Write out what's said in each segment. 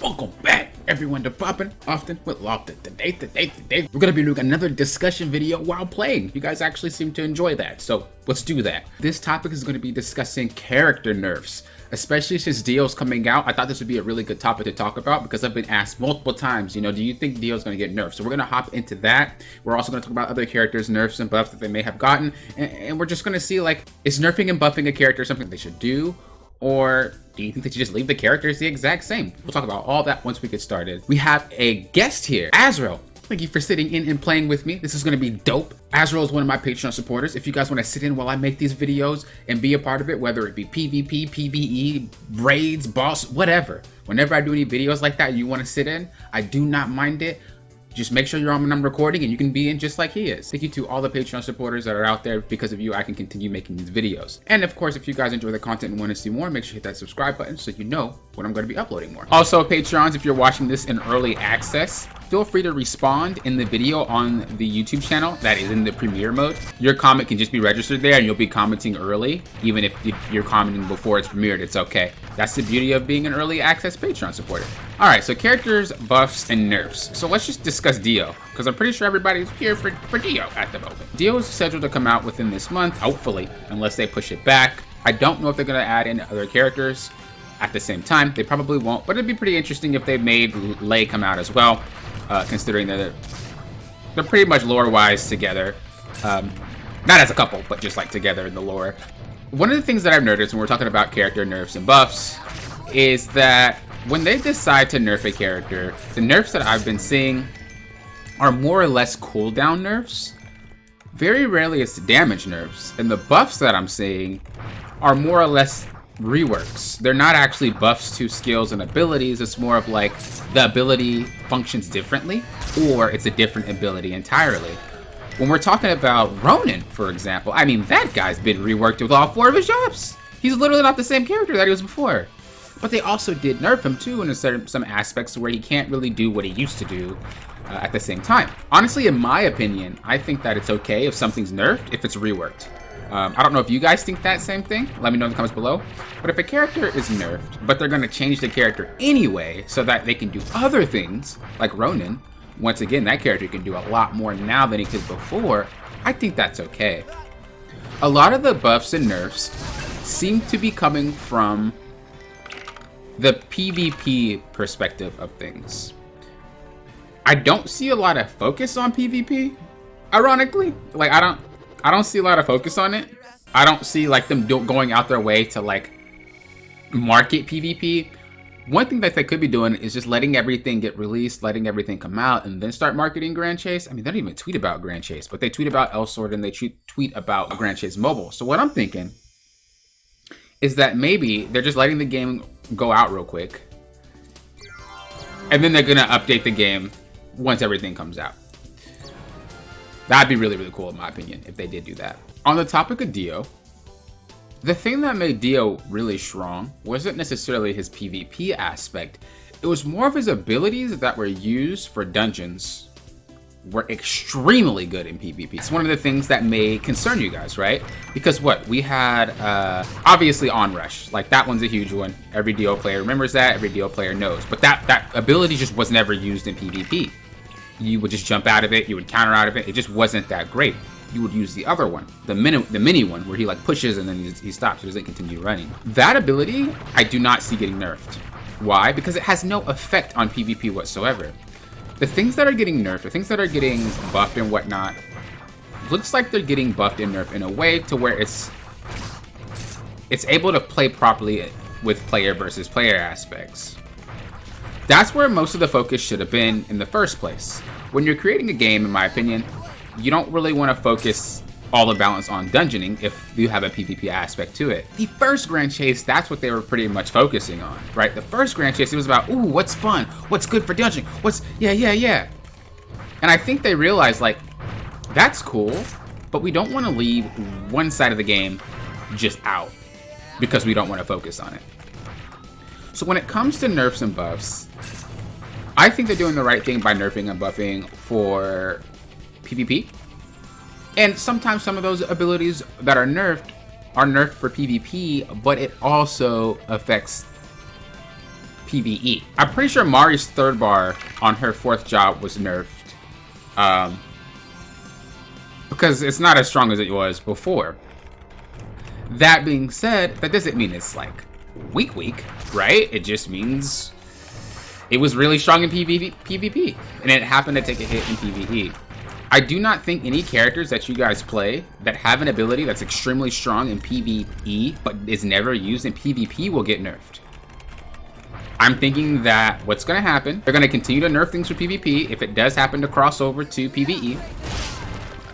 Welcome back, everyone, to Poppin' Often with Lofted. Today, we're gonna be doing another discussion video while playing. You guys actually seem to enjoy that, so let's do that. This topic is gonna be discussing character nerfs, especially since Dio's coming out. I thought this would be a really good topic to talk about because I've been asked multiple times, do you think Dio's gonna get nerfed? So we're gonna hop into that. We're also gonna talk about other characters, nerfs and buffs that they may have gotten, and we're just gonna see, like, is nerfing and buffing a character something they should do? Or do you think they should just leave the characters the exact same? We'll talk about all that once we get started. We have a guest here, Azrael. Thank you for sitting in and playing with me. This is gonna be dope. Azrael is one of my Patreon supporters. If you guys wanna sit in while I make these videos and be a part of it, whether it be PvP, PvE, raids, boss, whatever. Whenever I do any videos like that and you wanna sit in, I do not mind it. Just make sure you're on when I'm recording and you can be in just like he is. Thank you to all the Patreon supporters that are out there. Because of you, I can continue making these videos. And of course, if you guys enjoy the content and want to see more, make sure you hit that subscribe button so you know when I'm going to be uploading more. Also, Patreons, if you're watching this in early access, feel free to respond in the video on the YouTube channel that is in the premiere mode. Your comment can just be registered there and you'll be commenting early. Even if you're commenting before it's premiered, it's okay. That's the beauty of being an early access Patreon supporter. All right, so characters, buffs, and nerfs. So let's just discuss Dio, because I'm pretty sure everybody's here for Dio at the moment. Dio is scheduled to come out within this month, hopefully, unless they push it back. I don't know if they're gonna add in other characters at the same time. They probably won't, but it'd be pretty interesting if they made Lei come out as well, considering that they're pretty much lore-wise together. Not as a couple, but just like together in the lore. One of the things that I've noticed when we're talking about character nerfs and buffs is that when they decide to nerf a character, the nerfs that I've been seeing are more or less cooldown nerfs. Very rarely it's damage nerfs. And the buffs that I'm seeing are more or less reworks. They're not actually buffs to skills and abilities. It's more of like the ability functions differently, or it's a different ability entirely. When we're talking about Ronin, for example, I mean, that guy's been reworked with all 4 of his jobs. He's literally not the same character that he was before. But they also did nerf him too in some aspects where he can't really do what he used to do at the same time. Honestly, in my opinion, I think that it's okay if something's nerfed if it's reworked. I don't know if you guys think that same thing. Let me know in the comments below. But if a character is nerfed, but they're going to change the character anyway so that they can do other things, like Ronin, once again, that character can do a lot more now than he could before, I think that's okay. A lot of the buffs and nerfs seem to be coming from the PvP perspective of things. I don't see a lot of focus on PvP, ironically. Like, I don't see a lot of focus on it. I don't see like them going out their way to like market PvP. One thing that they could be doing is just letting everything get released, letting everything come out, and then start marketing Grand Chase. I mean, they don't even tweet about Grand Chase, but they tweet about Elsword and they tweet about Grand Chase Mobile. So what I'm thinking is that maybe they're just letting the game go out real quick, and then they're gonna update the game once everything comes out. That'd be really, really cool in my opinion if they did do that. On the topic of Dio, the thing that made Dio really strong wasn't necessarily his PvP aspect. It was more of his abilities that were used for dungeons were extremely good in PvP. It's one of the things that may concern you guys, right? Because what we had, obviously Onrush, like that one's a huge one. Every Dio player remembers that, every Dio player knows. But that ability just was never used in PvP. You would just jump out of it, you would counter out of it. It just wasn't that great. You would use the other one, the mini one, where he like pushes and then he stops, he doesn't continue running. That ability, I do not see getting nerfed. Why? Because it has no effect on PvP whatsoever. The things that are getting nerfed, the things that are getting buffed and whatnot, looks like they're getting buffed and nerfed in a way to where it's able to play properly with player versus player aspects. That's where most of the focus should have been in the first place. When you're creating a game, in my opinion, you don't really want to focus all the balance on dungeoning if you have a PvP aspect to it. The first Grand Chase, that's what they were pretty much focusing on, right? The first Grand Chase, it was about, ooh, what's fun? What's good for dungeoning? Yeah. And I think they realized, like, that's cool, but we don't want to leave one side of the game just out because we don't want to focus on it. So when it comes to nerfs and buffs, I think they're doing the right thing by nerfing and buffing for PvP. And sometimes some of those abilities that are nerfed for PvP, but it also affects PvE. I'm pretty sure Mari's third bar on her fourth job was nerfed. Because it's not as strong as it was before. That being said, that doesn't mean it's like weak, right? It just means it was really strong in PvP, and it happened to take a hit in PvE. I do not think any characters that you guys play that have an ability that's extremely strong in PvE but is never used in PvP will get nerfed. I'm thinking that what's going to happen, they're going to continue to nerf things for PvP if it does happen to cross over to PvE.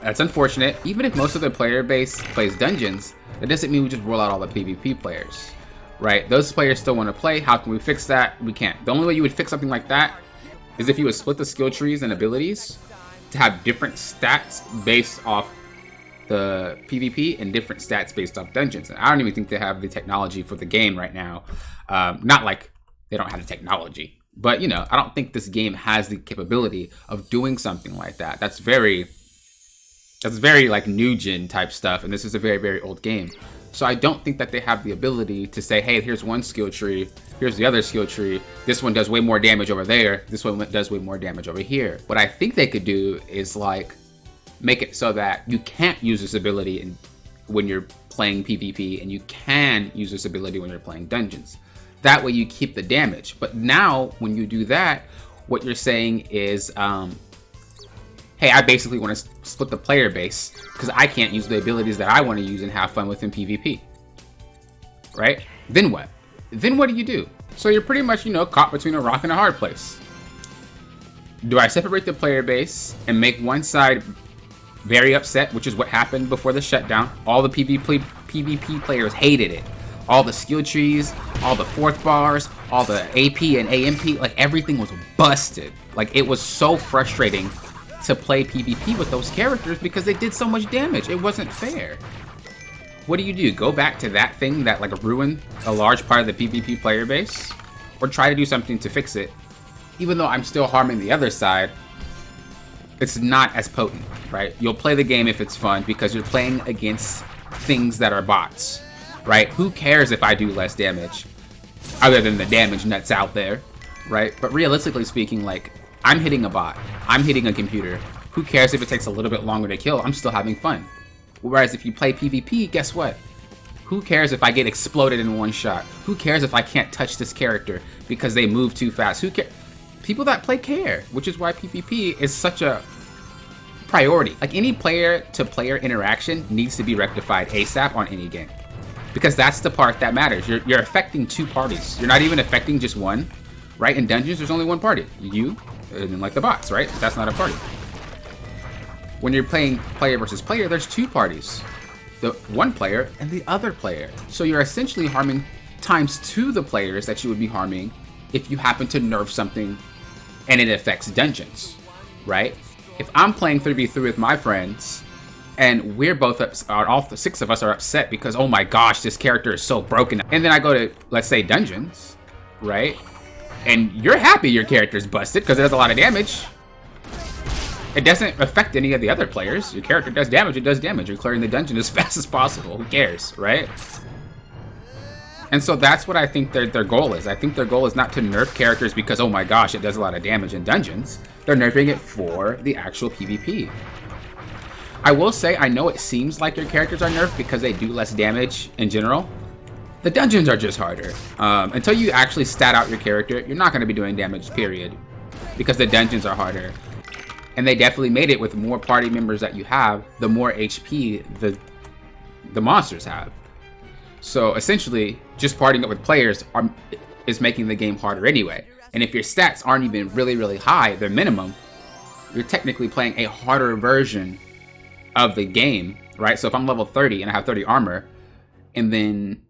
That's unfortunate. Even if most of the player base plays dungeons, that doesn't mean we just roll out all the PvP players, right? Those players still want to play. How can we fix that? We can't. The only way you would fix something like that is if you would split the skill trees and abilities to have different stats based off the PvP and different stats based off dungeons. And I don't even think they have the technology for the game right now. Not like they don't have the technology, but you know, I don't think this game has the capability of doing something like that. That's very like new gen type stuff, and this is a very, very old game. So I don't think that they have the ability to say, hey, here's one skill tree, here's the other skill tree, this one does way more damage over there, this one does way more damage over here. What I think they could do is like make it so that you can't use this ability when you're playing PvP, and you can use this ability when you're playing dungeons. That way you keep the damage. But now when you do that, what you're saying is, hey, I basically want to split the player base because I can't use the abilities that I want to use and have fun with in PvP. Right? Then what? Then what do you do? So you're pretty much, you know, caught between a rock and a hard place. Do I separate the player base and make one side very upset, which is what happened before the shutdown? All the PvP players hated it. All the skill trees, all the fourth bars, all the AP and AMP, like everything was busted. Like it was so frustrating to play PvP with those characters because they did so much damage. It wasn't fair. What do? Go back to that thing that like ruined a large part of the PvP player base? Or try to do something to fix it? Even though I'm still harming the other side, it's not as potent, right? You'll play the game if it's fun because you're playing against things that are bots, right? Who cares if I do less damage other than the damage nuts out there, right? But realistically speaking, like, I'm hitting a bot, I'm hitting a computer. Who cares if it takes a little bit longer to kill? I'm still having fun. Whereas if you play PvP, guess what? Who cares if I get exploded in one shot? Who cares if I can't touch this character because they move too fast? Who cares? People that play care, which is why PvP is such a priority. Like any player-to-player interaction needs to be rectified ASAP on any game. Because that's the part that matters. You're affecting two parties. You're not even affecting just one, right? In dungeons, there's only one party. You, and like the bots, right? That's not a party. When you're playing player versus player, there's two parties. The one player and the other player. So you're essentially harming times two the players that you would be harming if you happen to nerf something and it affects dungeons, right? If I'm playing 3v3 with my friends and we're both all the six of us are upset because, oh my gosh, this character is so broken. And then I go to, let's say, dungeons, right? And you're happy your character's busted because it does a lot of damage. It doesn't affect any of the other players. Your character does damage, it does damage. You're clearing the dungeon as fast as possible. Who cares, right? And so that's what I think their goal is. I think their goal is not to nerf characters because, oh my gosh, it does a lot of damage in dungeons. They're nerfing it for the actual PvP. I will say, I know it seems like your characters are nerfed because they do less damage in general. The dungeons are just harder. Until you actually stat out your character, you're not going to be doing damage, period. Because the dungeons are harder. And they definitely made it with the more party members that you have, the more HP the monsters have. So essentially, just partying up with players is making the game harder anyway. And if your stats aren't even really, really high, they're minimum, you're technically playing a harder version of the game, right? So if I'm level 30 and I have 30 armor, and then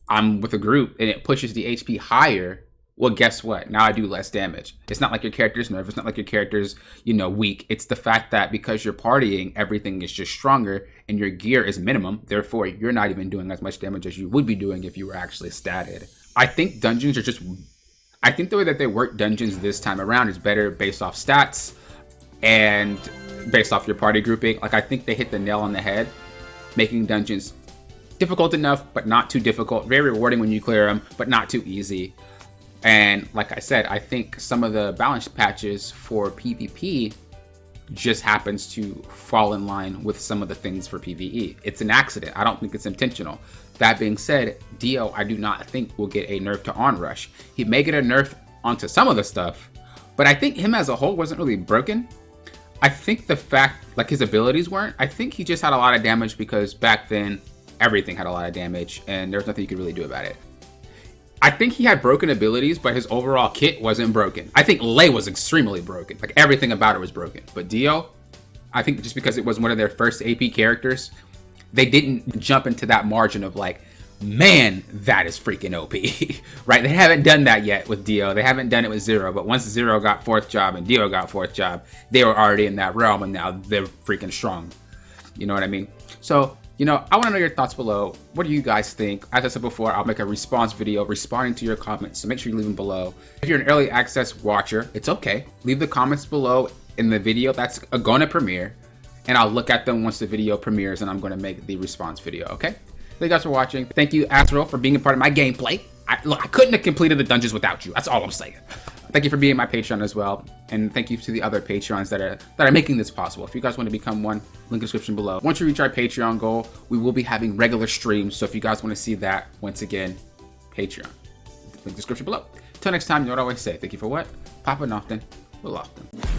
I'm with a group and it pushes the HP higher, well, guess what? Now I do less damage. It's not like your character's nerfed. It's not like your character's, you know, weak. It's the fact that because you're partying, everything is just stronger and your gear is minimum. Therefore, you're not even doing as much damage as you would be doing if you were actually statted. I think dungeons are just... I think the way that they work dungeons this time around is better based off stats and based off your party grouping. Like, I think they hit the nail on the head, making dungeons difficult enough, but not too difficult. Very rewarding when you clear them, but not too easy. And like I said, I think some of the balance patches for PvP just happens to fall in line with some of the things for PvE. It's an accident. I don't think it's intentional. That being said, Dio, I do not think will get a nerf to onrush. He may get a nerf onto some of the stuff, but I think him as a whole wasn't really broken. I think the fact, like, his abilities weren't. I think he just had a lot of damage because back then everything had a lot of damage and there's nothing you could really do about it. I think he had broken abilities, but his overall kit wasn't broken. I think Lei was extremely broken. Like, everything about it was broken. But Dio, I think just because it was one of their first AP characters, they didn't jump into that margin of like, man, that is freaking OP, right? They haven't done that yet with Dio. They haven't done it with Zero, but once Zero got 4th job and Dio got 4th job, they were already in that realm and now they're freaking strong. You know what I mean? So, you know, I want to know your thoughts below. What do you guys think? As I said before, I'll make a response video responding to your comments, so make sure you leave them below. If you're an early access watcher, it's okay. Leave the comments below in the video that's going to premiere, and I'll look at them once the video premieres, and I'm going to make the response video, okay? Thank you guys for watching. Thank you, Azrael, for being a part of my gameplay. Look, I couldn't have completed the dungeons without you. That's all I'm saying. Thank you for being my Patreon as well, and thank you to the other Patreons that are making this possible. If you guys want to become one, link in the description below. Once we reach our Patreon goal, we will be having regular streams, so if you guys want to see that, once again, Patreon, link in the description below. Till next time, you know what I always say. Thank you for what? Popping often, will often.